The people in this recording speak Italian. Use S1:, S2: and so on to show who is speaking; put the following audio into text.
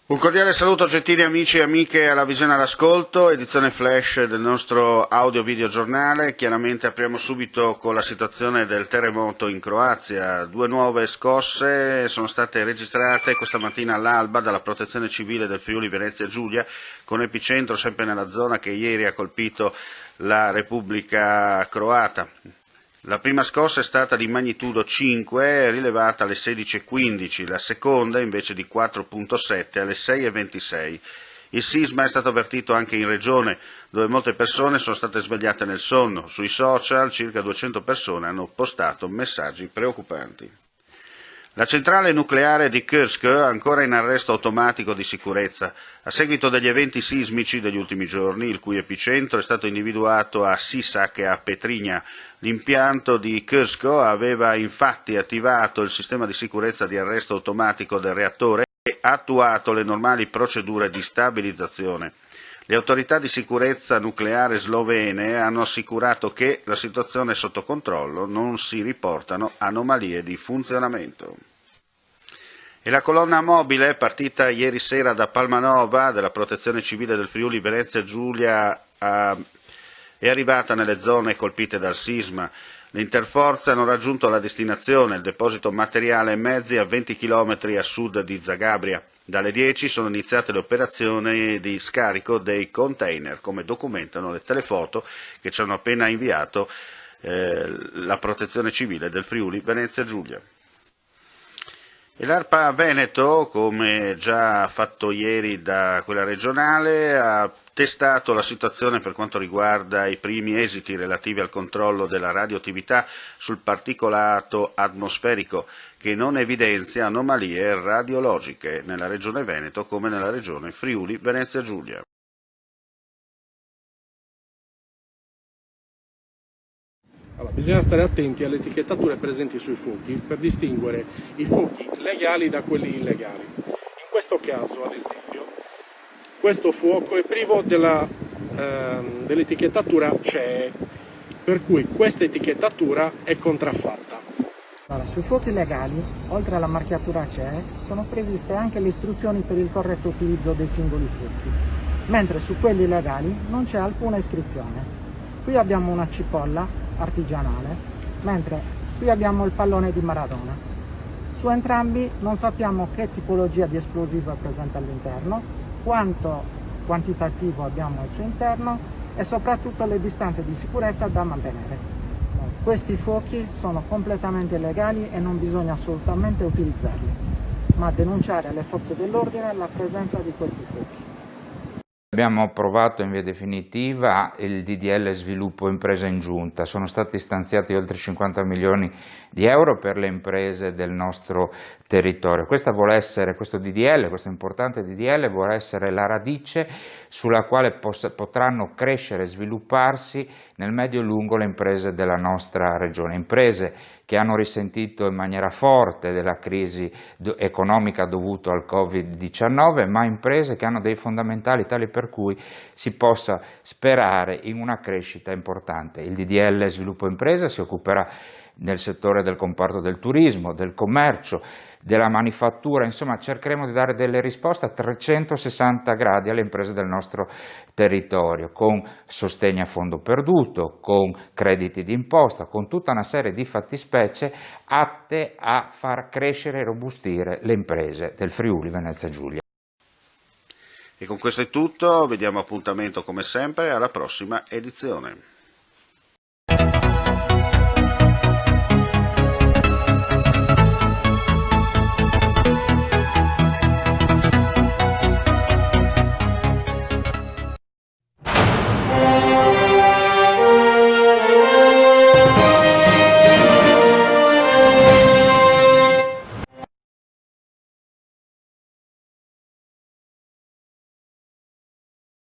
S1: Un cordiale saluto gentili amici e amiche alla visione e all'ascolto, edizione flash del nostro audio-video giornale. Chiaramente apriamo subito con la situazione del terremoto in Croazia. 2 nuove scosse sono state registrate questa mattina all'alba dalla Protezione Civile del Friuli Venezia Giulia, con epicentro sempre nella zona che ieri ha colpito la Repubblica Croata. La prima scossa è stata di magnitudo 5, rilevata alle 16:15, la seconda invece di 4,7 alle 6:26. Il sisma è stato avvertito anche in regione, dove molte persone sono state svegliate nel sonno. Sui social circa 200 persone hanno postato messaggi preoccupanti. La centrale nucleare di Kursk ancora in arresto automatico di sicurezza, a seguito degli eventi sismici degli ultimi giorni, il cui epicentro è stato individuato a Sisak e a Petrinja. L'impianto di Kursk aveva infatti attivato il sistema di sicurezza di arresto automatico del reattore e attuato le normali procedure di stabilizzazione. Le autorità di sicurezza nucleare slovene hanno assicurato che la situazione è sotto controllo, non si riportano anomalie di funzionamento. E la colonna mobile, partita ieri sera da Palmanova della Protezione Civile del Friuli Venezia Giulia, è arrivata nelle zone colpite dal sisma. Le interforze hanno raggiunto la destinazione, il deposito materiale e mezzi a 20 km a sud di Zagabria. Dalle 10 sono iniziate le operazioni di scarico dei container, come documentano le telefoto che ci hanno appena inviato la Protezione Civile del Friuli Venezia Giulia. E l'ARPA Veneto, come già fatto ieri da quella regionale, ha testato la situazione per quanto riguarda i primi esiti relativi al controllo della radioattività sul particolato atmosferico, che non evidenzia anomalie radiologiche nella regione Veneto come nella regione Friuli Venezia Giulia.
S2: Allora, bisogna stare attenti alle etichettature presenti sui fuochi per distinguere i fuochi legali da quelli illegali. In questo caso, ad esempio, questo fuoco è privo dell'etichettatura CE, per cui questa etichettatura è contraffatta.
S3: Allora, sui fuochi legali, oltre alla marchiatura CE, sono previste anche le istruzioni per il corretto utilizzo dei singoli fuochi, mentre su quelli legali non c'è alcuna iscrizione. Qui abbiamo una cipolla artigianale, mentre qui abbiamo il pallone di Maradona. Su entrambi non sappiamo che tipologia di esplosivo è presente all'interno, quanto quantitativo abbiamo al suo interno e soprattutto le distanze di sicurezza da mantenere. Questi fuochi sono completamente illegali e non bisogna assolutamente utilizzarli, ma denunciare alle forze dell'ordine la presenza di questi fuochi.
S4: Abbiamo approvato in via definitiva il DDL Sviluppo Impresa in Giunta, sono stati stanziati oltre 50 milioni di euro per le imprese del nostro territorio. Questo DDL, questo importante DDL, vuole essere la radice sulla quale potranno crescere e svilupparsi nel medio-lungo le imprese della nostra regione, imprese che hanno risentito in maniera forte della crisi economica dovuta al Covid-19, ma imprese che hanno dei fondamentali tali per cui si possa sperare in una crescita importante. Il DDL Sviluppo Impresa si occuperà nel settore del comparto del turismo, del commercio, della manifattura, insomma cercheremo di dare delle risposte a 360 gradi alle imprese del nostro territorio, con sostegno a fondo perduto, con crediti d'imposta, con tutta una serie di fattispecie atte a far crescere e robustire le imprese del Friuli Venezia Giulia.
S1: E con questo è tutto, vediamo appuntamento come sempre alla prossima edizione.